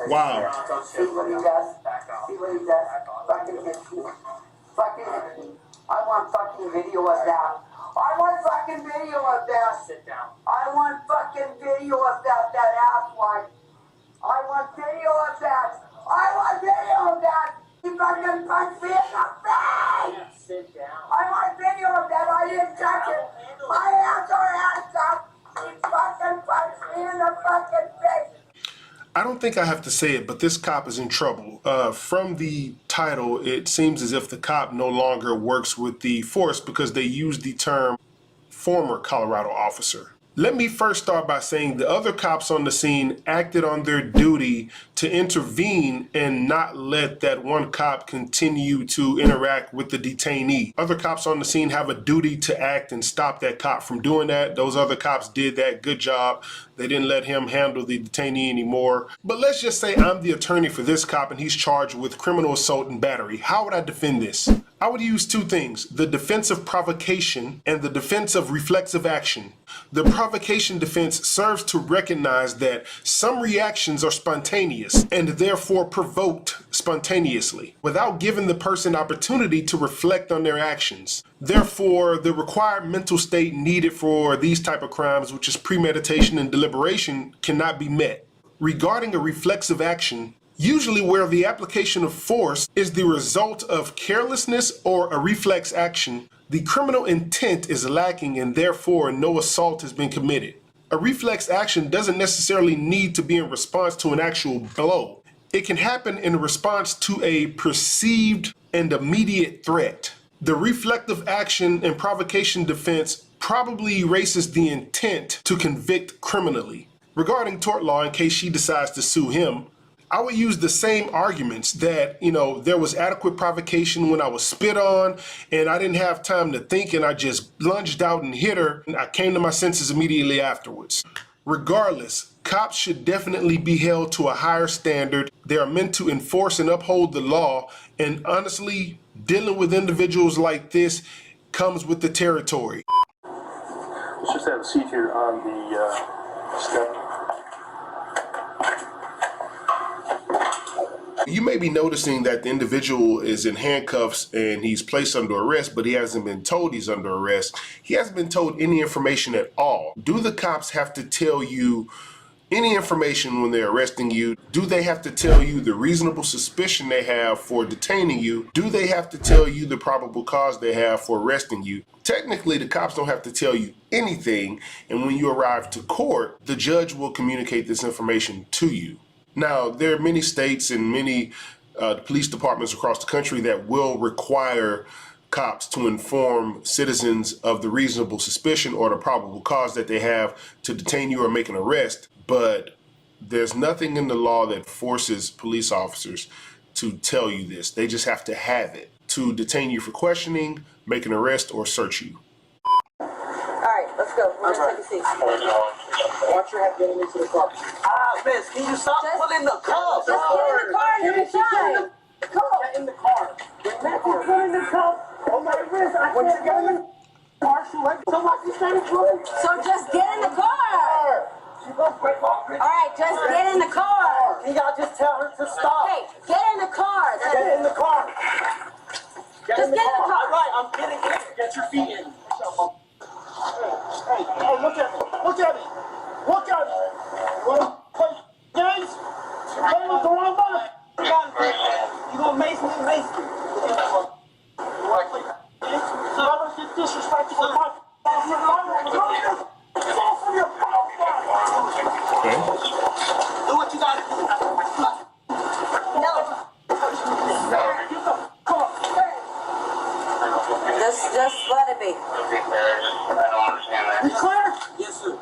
Wow. See what he does? See what he does? Fucking hits me. Fucking hits me. I want fucking video of that. I want fucking video of that. Sit down. I want fucking video of that asswipe. I want video of that. I want video of that. He fucking punched me in the face. Sit down. I want video of that. I didn't touch it. My hands are hands up. He fucking punched me in the fucking face. I don't think I have to say it, but this cop is in trouble. From the title, it seems as if the cop no longer works with the force because they use the term former Colorado officer. Let me first start by saying the other cops on the scene acted on their duty to intervene and not let that one cop continue to interact with the detainee. Other cops on the scene have a duty to act and stop that cop from doing that. Those other cops did that. Good job. They didn't let him handle the detainee anymore. But let's just say I'm the attorney for this cop and he's charged with criminal assault and battery. How would I defend this? I would use two things, the defense of provocation and the defense of reflexive action. The provocation defense serves to recognize that some reactions are spontaneous and therefore provoked spontaneously without giving the person opportunity to reflect on their actions. Therefore, the required mental state needed for these type of crimes, which is premeditation and deliberation, cannot be met. Regarding a reflexive action, usually where the application of force is the result of carelessness or a reflex action, the criminal intent is lacking and therefore no assault has been committed. A reflex action doesn't necessarily need to be in response to an actual blow. It can happen in response to a perceived and immediate threat. The reflective action and provocation defense probably erases the intent to convict criminally. Regarding tort law, in case she decides to sue him, I would use the same arguments that, there was adequate provocation when I was spit on and I didn't have time to think and I just lunged out and hit her. And I came to my senses immediately afterwards. Regardless, cops should definitely be held to a higher standard. They are meant to enforce and uphold the law. And honestly, dealing with individuals like this comes with the territory. Let's just have a seat here on the step. You may be noticing that the individual is in handcuffs and he's placed under arrest, but he hasn't been told he's under arrest. He hasn't been told any information at all. Do the cops have to tell you any information when they're arresting you? Do they have to tell you the reasonable suspicion they have for detaining you? Do they have to tell you the probable cause they have for arresting you? Technically, the cops don't have to tell you anything, and when you arrive to court, the judge will communicate this information to you. Now, there are many states and many police departments across the country that will require cops to inform citizens of the reasonable suspicion or the probable cause that they have to detain you or make an arrest. But there's nothing in the law that forces police officers to tell you this. They just have to have it to detain you for questioning, make an arrest, or search you. All right, let's go. We're gonna take a seat. Watch your head getting into the car. Miss, can you stop pulling the car? Just get in the car and let me try. Get in the car. Get in the car. Oh my wrist. When you get in the car, she went so much you started pulling. So just get in the car. She goes right off. All right, just get in the car. Can y'all just tell her to stop? Hey, get in the car. Get in the car. Get in the car. car. All right, I'm getting in. Get your feet in. Hey, look at me. Look at me. Look at me. You want to play games? Play with the wrong ball. You gonna mace me? Mace me. Never get disrespectful with my do what you gotta do. No. Just let it be. You clear? Yes, sir.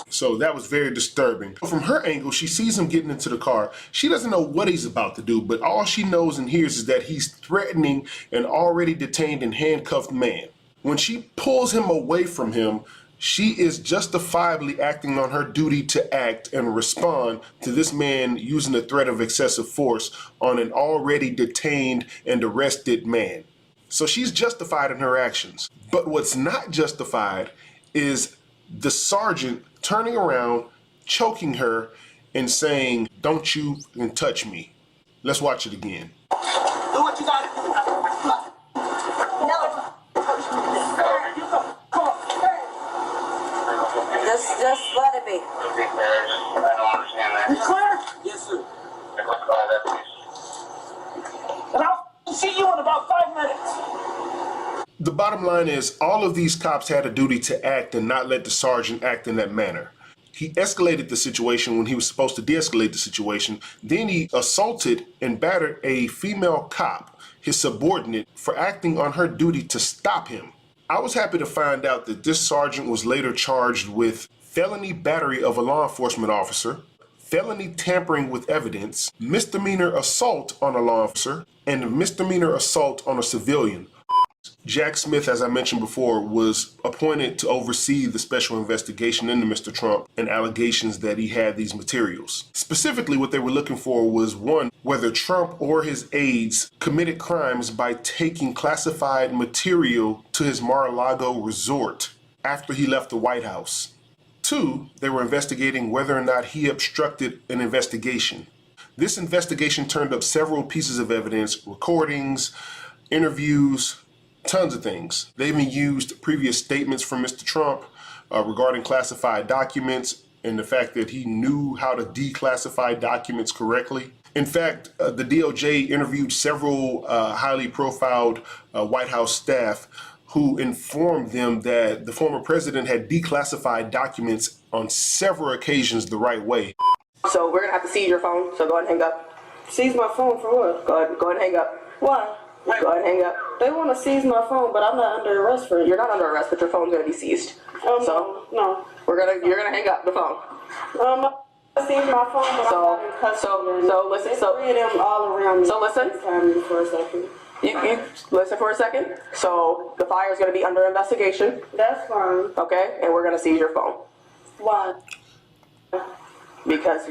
So that was very disturbing. From her angle, she sees him getting into the car. She doesn't know what he's about to do, but all she knows and hears is that he's threatening an already detained and handcuffed man. When she pulls him away from him, she is justifiably acting on her duty to act and respond to this man using the threat of excessive force on an already detained and arrested man. So she's justified in her actions. But what's not justified is the sergeant turning around, choking her, and saying, "Don't you touch me." Let's watch it again. Do what you gotta do. No. Come on. Just let it be. I don't understand that. You clear? Yes, sir. And I'll see you in about 5 minutes. The bottom line is all of these cops had a duty to act and not let the sergeant act in that manner. He escalated the situation when he was supposed to de-escalate the situation. Then he assaulted and battered a female cop, his subordinate, for acting on her duty to stop him. I was happy to find out that this sergeant was later charged with felony battery of a law enforcement officer, felony tampering with evidence, misdemeanor assault on a law officer, and misdemeanor assault on a civilian. Jack Smith, as I mentioned before, was appointed to oversee the special investigation into Mr. Trump and allegations that he had these materials. Specifically, what they were looking for was, one, whether Trump or his aides committed crimes by taking classified material to his Mar-a-Lago resort after he left the White House. Two, they were investigating whether or not he obstructed an investigation. This investigation turned up several pieces of evidence, recordings, interviews, tons of things. They even used previous statements from Mr. Trump regarding classified documents and the fact that he knew how to declassify documents correctly. In fact, the DOJ interviewed several highly profiled White House staff who informed them that the former president had declassified documents on several occasions the right way. So we're gonna have to seize your phone, so go ahead and hang up. Seize my phone for what? Go ahead and hang up. Why? Go ahead and hang up. They want to seize my phone, but I'm not under arrest for it. You're not under arrest, but your phone's gonna be seized. So no. you're gonna hang up the phone. I seize my phone, but So- I'm not in custody. so listen, There's so- three of them all around me. so listen. FaceTime me for a second. You listen for a second. So the fire is gonna be under investigation, That's fine. okay? And we're gonna seize your phone Why? because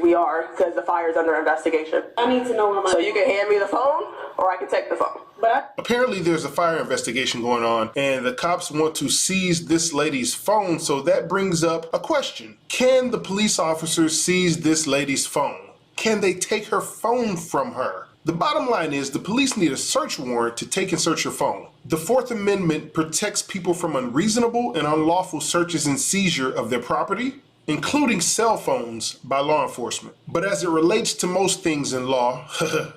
the fire is under investigation. I need to know where my. So you can hand me the phone, or I can take the phone. But Apparently there's a fire investigation going on and the cops want to seize this lady's phone, so that brings up a question. Can the police officers seize this lady's phone? Can they take her phone from her? The bottom line is the police need a search warrant to take and search your phone. The Fourth Amendment protects people from unreasonable and unlawful searches and seizure of their property, including cell phones, by law enforcement. But as it relates to most things in law,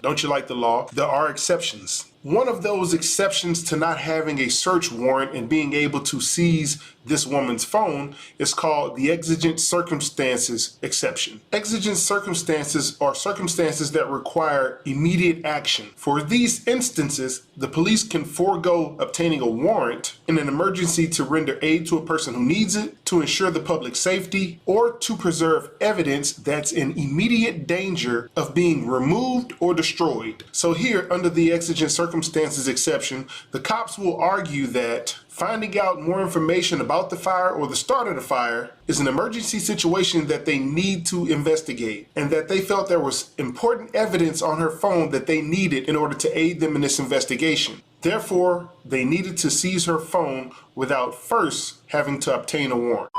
don't you like the law? There are exceptions. One of those exceptions to not having a search warrant and being able to seize this woman's phone is called the exigent circumstances exception. Exigent circumstances are circumstances that require immediate action. For these instances, the police can forego obtaining a warrant in an emergency to render aid to a person who needs it, to ensure the public safety, or to preserve evidence that's in immediate danger of being removed or destroyed. So here, under the exigent circumstances exception, the cops will argue that finding out more information about the fire or the start of the fire is an emergency situation that they need to investigate, and that they felt there was important evidence on her phone that they needed in order to aid them in this investigation. Therefore, they needed to seize her phone without first having to obtain a warrant.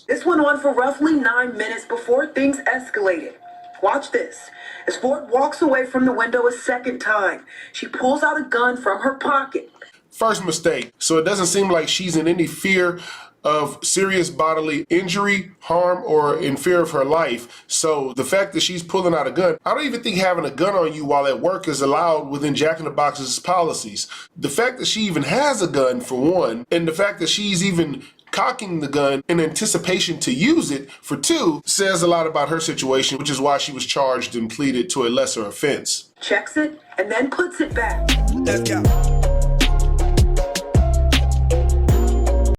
This went on for roughly 9 minutes before things escalated. Watch this. As Ford walks away from the window a second time, she pulls out a gun from her pocket. First mistake. So it doesn't seem like she's in any fear of serious bodily injury, harm, or in fear of her life. So the fact that she's pulling out a gun, I don't even think having a gun on you while at work is allowed within Jack in the Box's policies. The fact that she even has a gun, for one, and the fact that she's even cocking the gun in anticipation to use it, for two, says a lot about her situation, which is why she was charged and pleaded to a lesser offense. Checks it and then puts it back. Let's go.